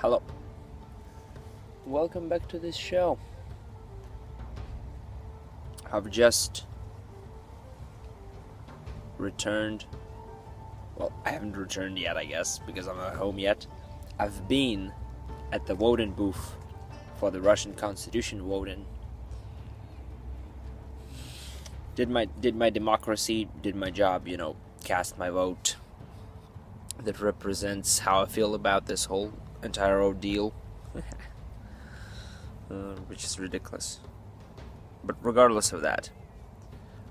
Hello. Welcome back to this show. I've just returned. Well, I haven't returned yet, I guess, because I'm not home yet. I've been at the voting booth for the Russian Constitution voting. Did my democracy, did my job, cast my vote. That represents how I feel about this whole entire ordeal. Which is ridiculous. But regardless of that,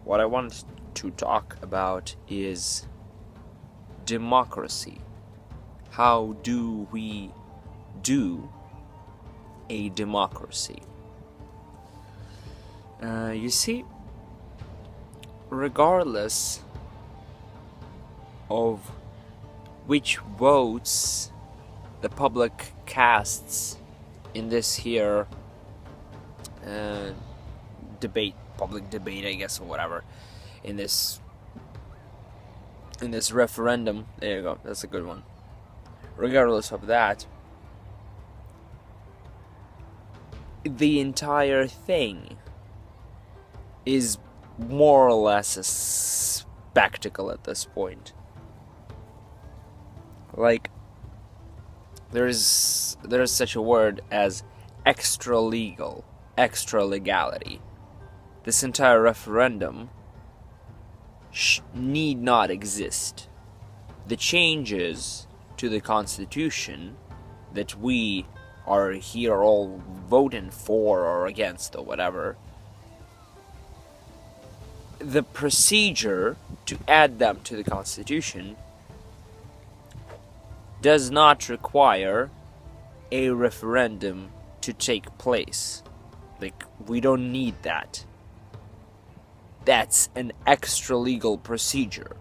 what I want to talk about is democracy. How do we do a democracy? You see, regardless of which votes the public casts in this here public debate, I guess, or whatever, in this referendum. There you go, that's a good one. Regardless of that, the entire thing is more or less a spectacle at this point. Like, there is such a word as extra legality. This entire referendum need not exist. The changes to the Constitution that we are here all voting for or against or whatever, the procedure to add them to the Constitution does not require a referendum to take place. Like, we don't need that. That's an extra legal procedure.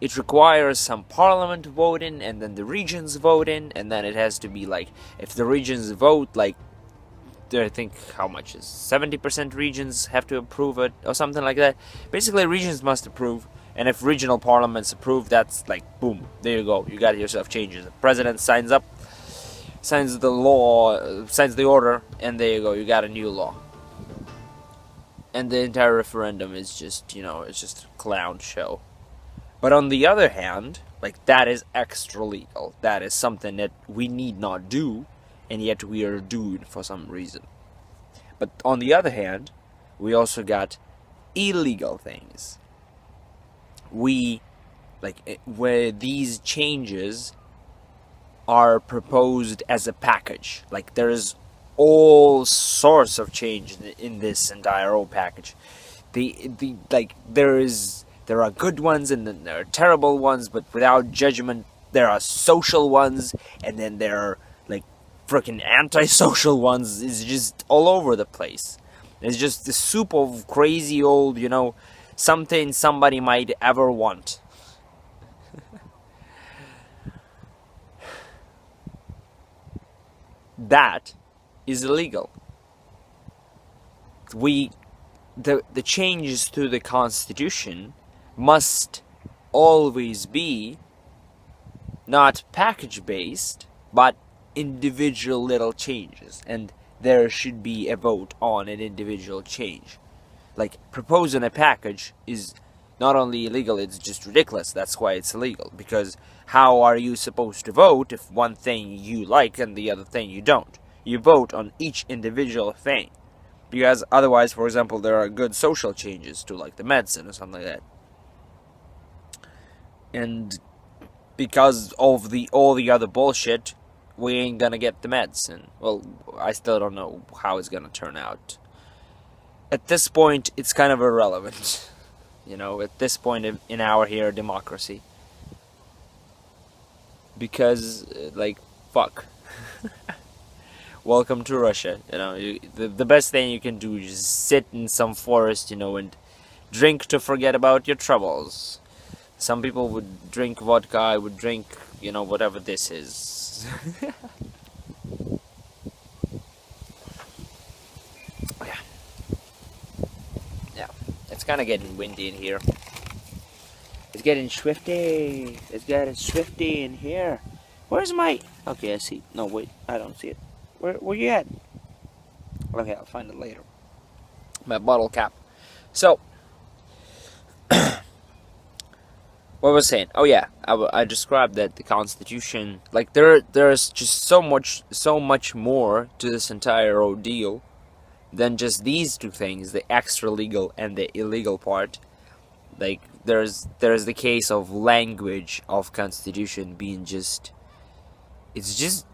It requires some parliament voting, and then the regions voting, and then it has to be like, if the regions vote, like, I think, how much is 70% regions have to approve it, or something like that. Basically, regions must approve, and if regional parliaments approve, that's like, boom, there you go, you got yourself changes. The president signs the law, signs the order, and there you go, you got a new law. And the entire referendum is just, it's just a clown show. But on the other hand, like, that is extra legal. That is something that we need not do, and yet we are doing for some reason. But on the other hand, we also got illegal things. Where these changes are proposed as a package. Like, there's all sorts of change in this entire whole package. There are good ones, and then there are terrible ones, but without judgment. There are social ones, and then there are like freaking anti-social ones. It's just all over the place. It's just the soup of crazy old, something somebody might ever want. That is illegal. The changes to the Constitution must always be not package based, but individual little changes, and there should be a vote on an individual change. Like, proposing a package is not only illegal, it's just ridiculous. That's why it's illegal, because how are you supposed to vote if one thing you like and the other thing you don't? You vote on each individual thing, because otherwise, for example, there are good social changes to, like, the medicine or something like that, and because of all the other bullshit, we ain't gonna get the medicine. Well, I still don't know how it's gonna turn out. At this point, it's kind of irrelevant. At this point in our here democracy. Because, fuck. Welcome to Russia. The best thing you can do is sit in some forest, and drink to forget about your troubles. Some people would drink vodka, I would drink, whatever this is. Yeah, it's kind of getting windy in here. It's getting swifty. It's getting swifty in here. Where's my Okay, I see. No, wait, I don't see it. Where you at? Okay, I'll find it later. My bottle cap. So, what was I saying? Oh yeah, I described that the Constitution, like there's just so much more to this entire ordeal than just these two things, the extra legal and the illegal part. Like there's the case of language of Constitution being it's just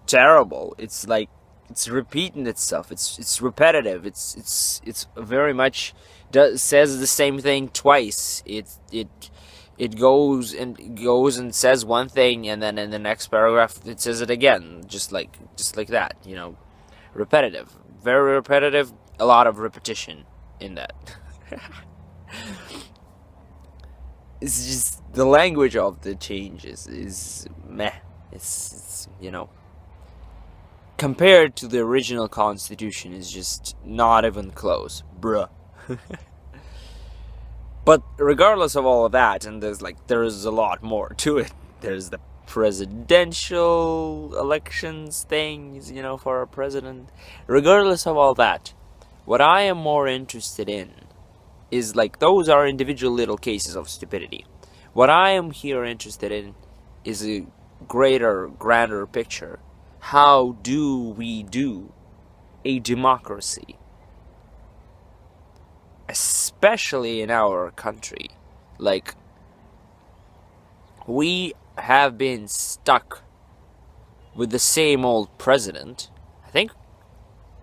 terrible. It's like it's repeating itself. It's repetitive. It's very much says the same thing twice. It goes and says one thing, and then in the next paragraph it says it again, just like that. Repetitive, very repetitive. A lot of repetition in that. It's just the language of the changes is meh. It's compared to the original Constitution, is just not even close, bruh. But regardless of all of that, and there's a lot more to it. There's the presidential elections things, for a president. Regardless of all that, what I am more interested in is those are individual little cases of stupidity. What I am here interested in is a grander picture. How do we do a democracy? Especially in our country. We have been stuck with the same old president. I think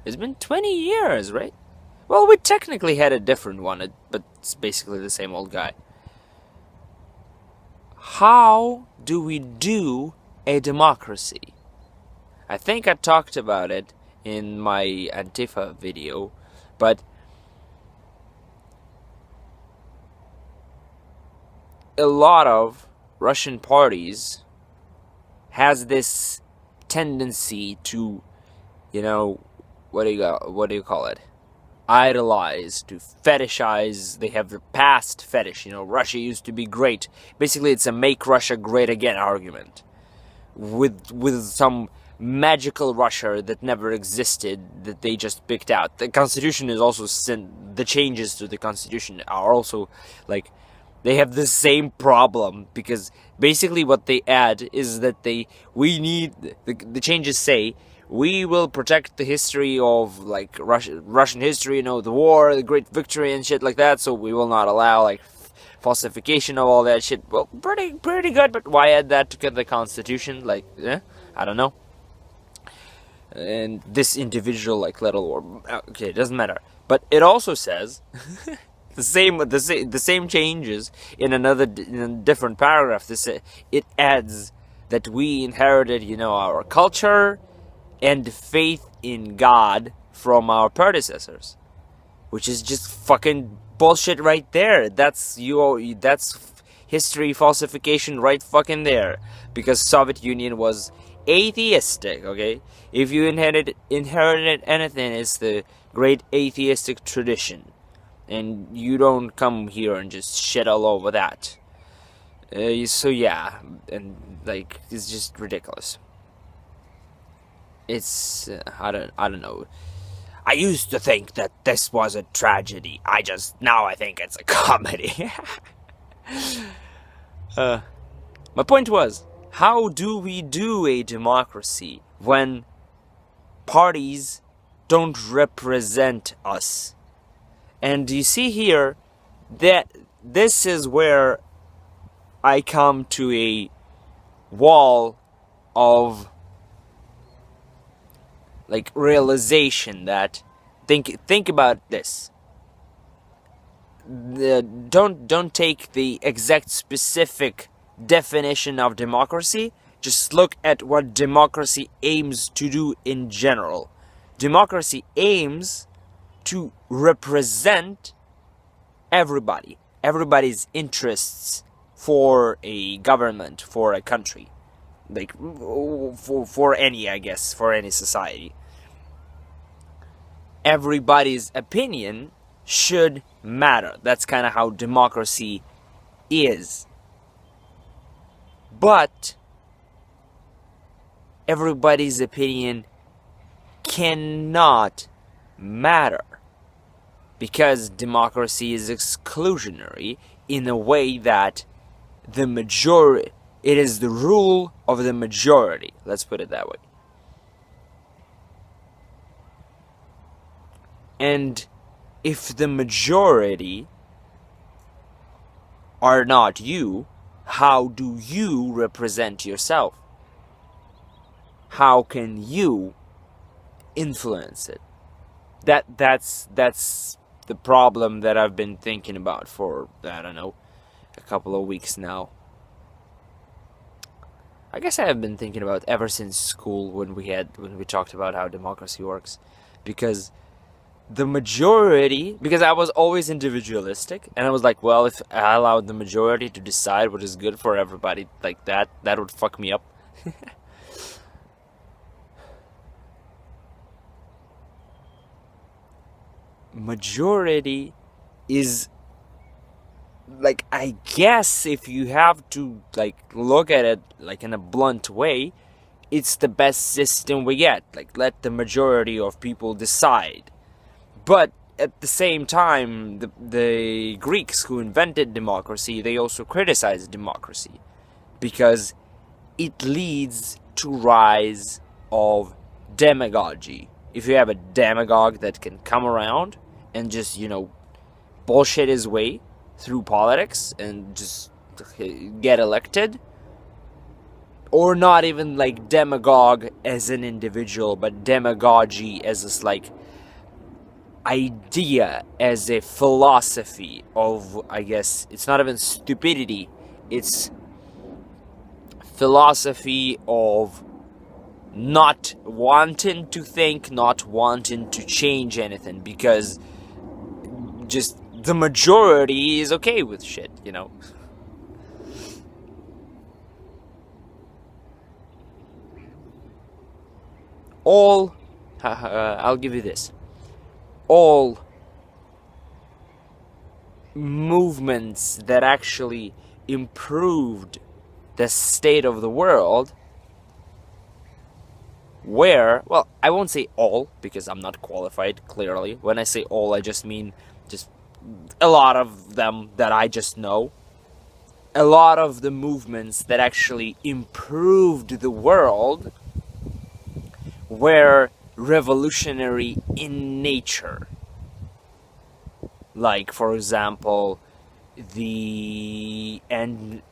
it's been 20 years, right? Well, we technically had a different one, but it's basically the same old guy. How do we do a democracy? I think I talked about it in my Antifa video, but a lot of Russian parties has this tendency to, what do you call it? Idolize, to fetishize. They have the past fetish. Russia used to be great. Basically, it's a make Russia great again argument with some magical Russia that never existed that they just picked out. The Constitution is also the changes to the Constitution are also they have the same problem, because basically what they add is that the changes say we will protect the history of Russian history, the war, the great victory and shit like that, so we will not allow falsification of all that shit. Well, pretty good, but why add that to the Constitution? I don't know. And this individual little war, okay, it doesn't matter. But it also says the same changes in a different paragraph. It adds that we inherited, our culture and faith in God from our predecessors, which is just fucking bullshit right there. That's history falsification right fucking there, because Soviet Union was atheistic. Okay, if you inherited anything, it's the great atheistic tradition, and you don't come here and just shit all over that. So yeah, and it's just ridiculous. It's I don't know. I used to think that this was a tragedy. Now I think it's a comedy. My point was, how do we do a democracy when parties don't represent us? And you see here that this is where I come to a wall of realization that think about this. Don't take the exact specific definition of democracy. Just look at what democracy aims to do in general. Democracy aims to represent everybody's interests for a government, for a country, for any society. Everybody's opinion should matter. That's kind of how democracy is. But everybody's opinion cannot matter, because democracy is exclusionary in a way that it is the rule of the majority. Let's put it that way. And if the majority are not you, how do you represent yourself? How can you influence it? That's the problem that I've been thinking about for, I don't know, a couple of weeks now. I guess I have been thinking about ever since school, when we talked about how democracy works, because I was always individualistic, and I was like, well, if I allowed the majority to decide what is good for everybody like that would fuck me up. Majority is, like, I guess if you have to, like, look at it like in a blunt way, it's the best system we get. Like, let the majority of people decide. But at the same time, the Greeks who invented democracy, they also criticized democracy, because it leads to rise of demagogy. If you have a demagogue that can come around and just, bullshit his way through politics and just get elected, or not even like demagogue as an individual, but demagogy as this like idea, as a philosophy of, I guess it's not even stupidity, it's philosophy of not wanting to think, not wanting to change anything, because just the majority is okay with shit, I'll give you this. All movements that actually improved the state of the world where, well, I won't say all, because I'm not qualified, clearly. When I say all, I just mean just a lot of them that I just know. A lot of the movements that actually improved the world were revolutionary in nature. Like, for example, the ending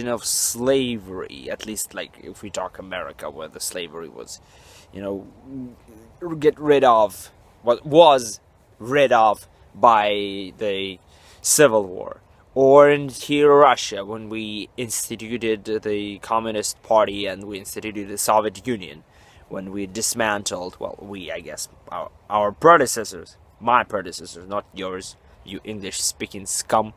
of slavery, at least like if we talk America, where the slavery was, get rid of, what was rid of by the Civil War. Or in here Russia, when we instituted the Communist Party and we instituted the Soviet Union, when we dismantled, well, I guess, our predecessors, my predecessors, not yours, you English-speaking scum,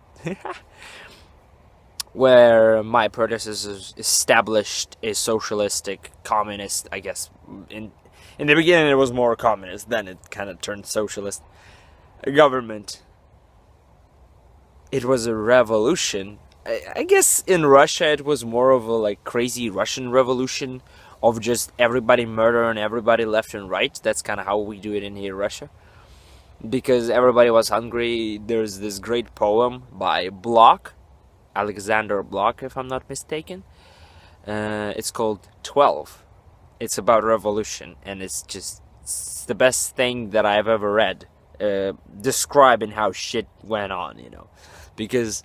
where my predecessors established a socialistic, communist, I guess, in the beginning it was more communist, then it kind of turned socialist, government. It was a revolution. I guess in Russia it was more of a like crazy Russian revolution of just everybody murdering everybody left and right. That's kind of how we do it in here, Russia. Because everybody was hungry. There's this great poem by Bloch, Alexander Bloch, if I'm not mistaken. It's called 12. It's about revolution, and it's the best thing that I've ever read, describing how shit went on, because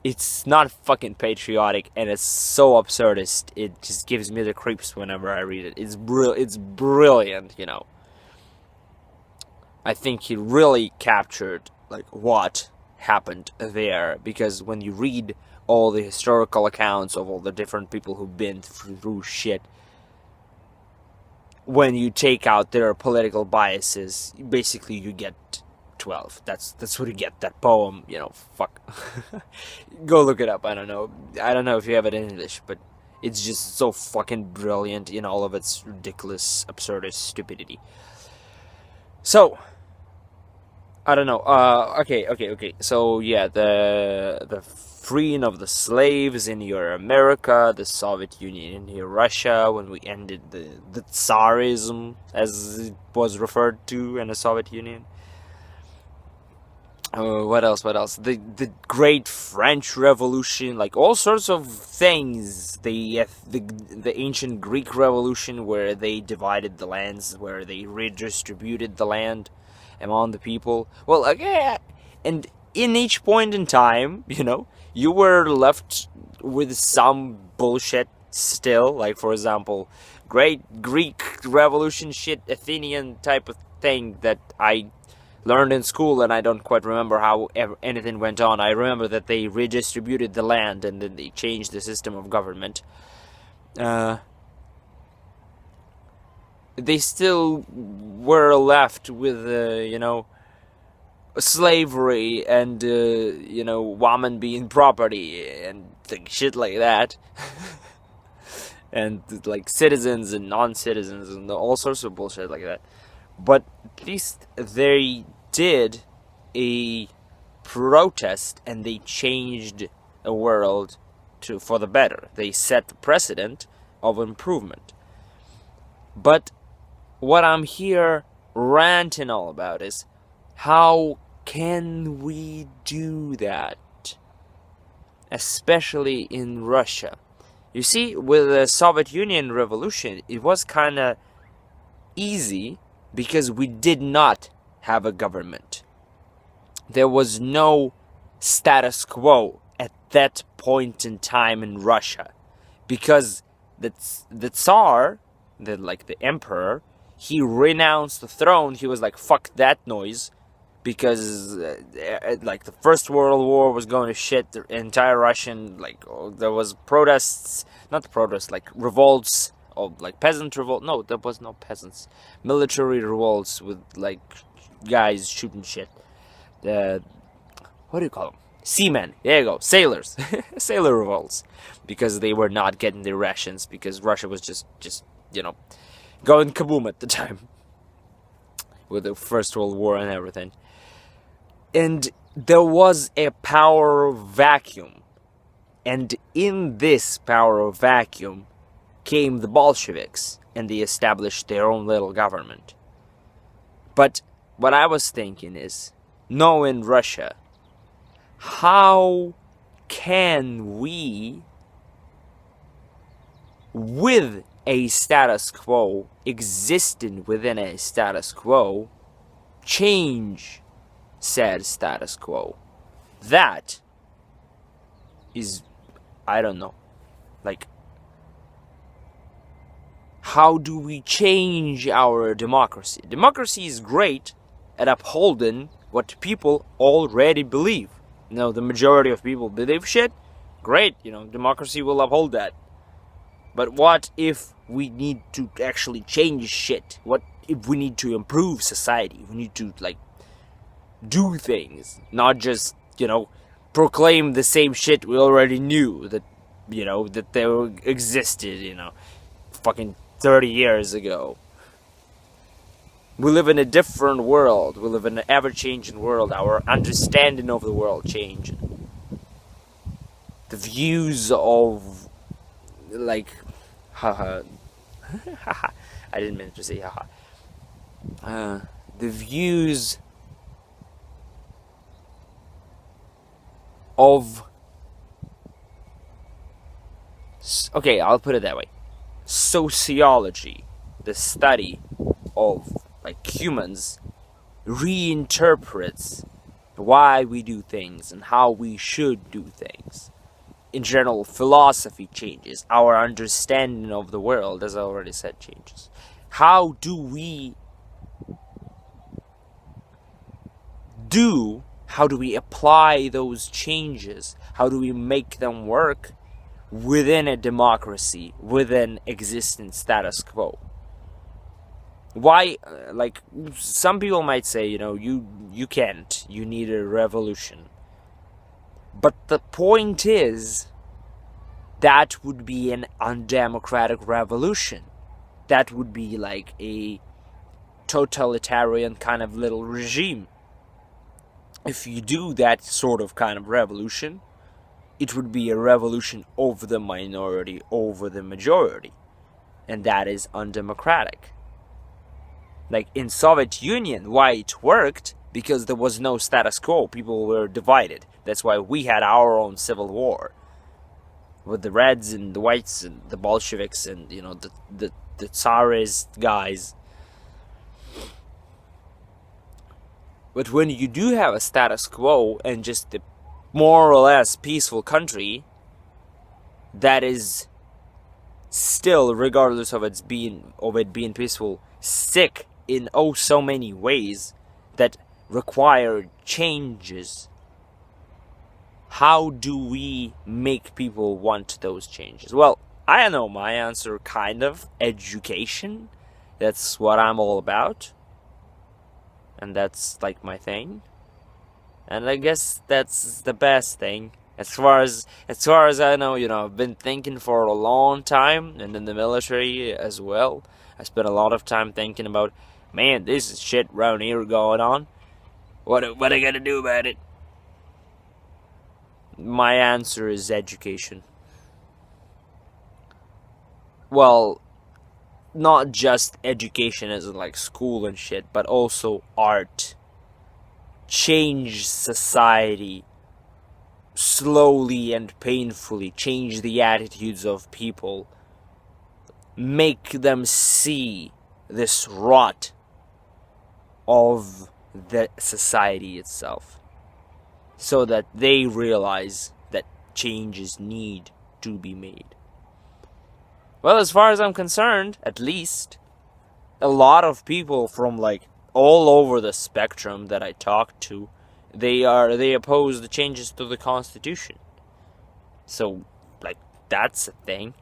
it's not fucking patriotic, and it's so absurdist. It just gives me the creeps whenever I read it. It's brilliant, I think he really captured like what happened there, because when you read all the historical accounts of all the different people who've been through shit, when you take out their political biases, basically you get 12. That's what you get. That poem, fuck. Go look it up. I don't know if you have it in English, but it's just so fucking brilliant in all of its ridiculous, absurdist stupidity. So, I don't know. Okay. So yeah, the freeing of the slaves in your America, the Soviet Union in your Russia, when we ended the Tsarism, as it was referred to in the Soviet Union. What else? What else? The Great French Revolution, like all sorts of things. The ancient Greek Revolution, where they divided the lands, where they redistributed the land among the people. Well, again, and in each point in time, you were left with some bullshit still. Like, for example, Great Greek Revolution shit, Athenian type of thing that I learned in school, and I don't quite remember how anything went on. I remember that they redistributed the land and then they changed the system of government. They still were left with, slavery and, woman being property and shit like that. And, like, citizens and non-citizens and all sorts of bullshit like that. But at least they did a protest and they changed the world for the better. They set the precedent of improvement. But what I'm here ranting all about is, how can we do that? Especially in Russia. You see, with the Soviet Union revolution, it was kind of easy because we did not have a government. There was no status quo at that point in time in Russia, because the Tsar, the emperor, he renounced the throne. He was like, fuck that noise, because the First World War was going to shit. The entire Russian, there was revolts, or peasant revolt. No, there was no peasants. Military revolts with guys shooting shit. What do you call them? Seamen. There you go. Sailors. Sailor revolts, because they were not getting their rations, because Russia was just going kaboom at the time with the First World War and everything. And there was a power vacuum, and in this power vacuum came the Bolsheviks, and they established their own little government. But what I was thinking is, knowing Russia, how can we, with a status quo, existing within a status quo, change said status quo? That is, I don't know, how do we change our democracy? Democracy is great at upholding what people already believe. The majority of people believe shit. Great, democracy will uphold that. But what if we need to actually change shit? What if we need to improve society? We need to, do things, not just, proclaim the same shit we already knew that, that they existed, fucking 30 years ago. We live in a different world. We live in an ever-changing world. Our understanding of the world changing. The views of, haha. I didn't mean to say haha. The views of... Okay, I'll put it that way. Sociology, the study of humans, reinterprets why we do things and how we should do things. In general, philosophy changes. Our understanding of the world, as I already said, changes. How do we apply those changes? How do we make them work within a democracy, within existing status quo? Why, some people might say, you can't, you need a revolution. But the point is, that would be an undemocratic revolution. That would be a totalitarian kind of little regime. if you do that sort of kind of revolution, it would be a revolution of the minority over the majority, and that is undemocratic. Like in Soviet Union, why it worked? Because there was no status quo. People were divided. That's why we had our own civil war with the Reds and the Whites and the Bolsheviks and the Tsarist guys. But when you do have a status quo and just a more or less peaceful country that is still, regardless of it being peaceful, sick in oh so many ways that require changes, how do we make people want those changes? Well, I know my answer, kind of. Education. That's what I'm all about. And that's like my thing. And I guess that's the best thing. As far as I know, I've been thinking for a long time, and in the military as well. I spent a lot of time thinking about, man, this is shit around here going on. What I gotta do about it? My answer is education. Well, not just education as in like school and shit, but also art. Change society slowly and painfully. Change the attitudes of people. Make them see this rot of the society itself, so that they realize that changes need to be made. Well, as far as I'm concerned, at least, a lot of people from like all over the spectrum that I talked to, they oppose the changes to the Constitution. So, like, that's a thing.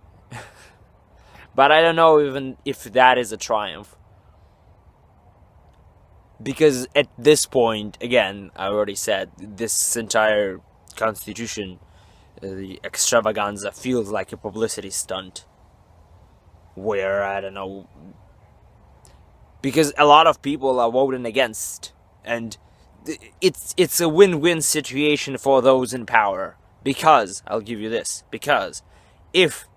But I don't know even if that is a triumph. Because at this point, again, I already said, this entire Constitution, the extravaganza, feels like a publicity stunt. Where, I don't know, because a lot of people are voting against, and it's a win-win situation for those in power. Because, I'll give you this, because if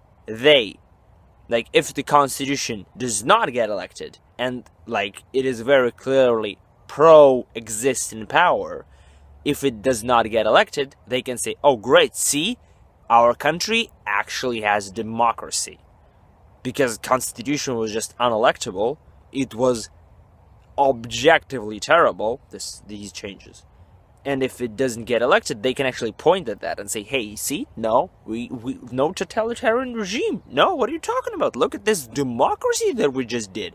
the Constitution does not get elected, and like it is very clearly pro-exist in power, if it does not get elected, they can say, oh great, see, our country actually has democracy. Because Constitution was just unelectable, it was objectively terrible, these changes. And if it doesn't get elected, they can actually point at that and say, hey, see, no, we no totalitarian regime. No, what are you talking about? Look at this democracy that we just did.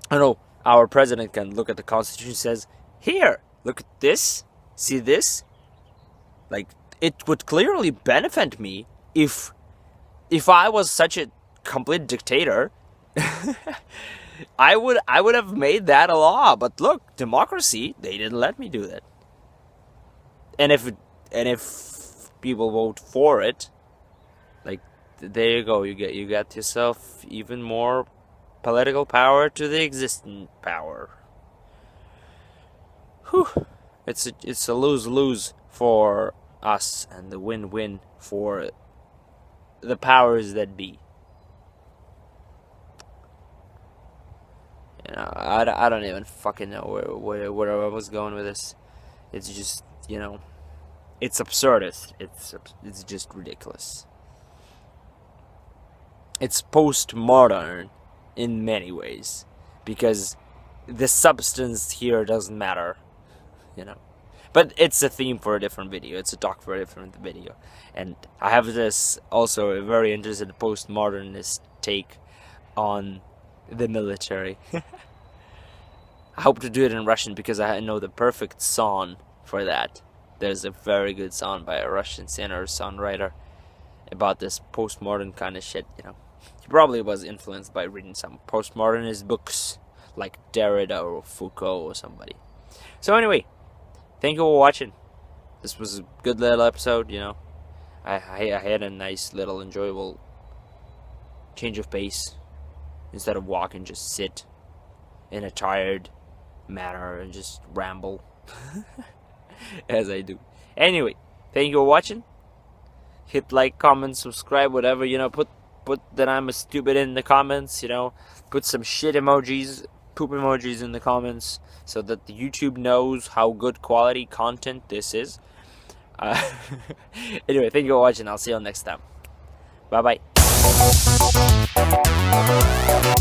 I know our president can look at the Constitution and says, here, look at this, see this? Like, it would clearly benefit me if I was such a complete dictator. I would have made that a law, but look, democracy, they didn't let me do that. And if people vote for it, like, there you go, you got yourself even more political power to the existing power. Whew. It's a lose-lose for us and the win-win for the powers that be. I don't even fucking know where I was going with this. It's just, it's absurdist. It's just ridiculous. It's postmodern in many ways, because the substance here doesn't matter, But it's a theme for a different video. It's a talk for a different video. And I have this also a very interesting postmodernist take on the military. I hope to do it in Russian because I know the perfect song for that. There's a very good song by a Russian singer, songwriter, about this postmodern kind of shit, He probably was influenced by reading some postmodernist books like Derrida or Foucault or somebody. So anyway, thank you for watching. This was a good little episode, I had a nice little enjoyable change of pace. Instead of walking, just sit in a tired manner and just ramble. as I do. Anyway, thank you for watching. Hit like, comment, subscribe, whatever, you know. Put that I'm a stupid in the comments, you know. Put some shit emojis, poop emojis in the comments, so that the YouTube knows how good quality content this is. Anyway, thank you for watching. I'll see you all next time. Bye bye.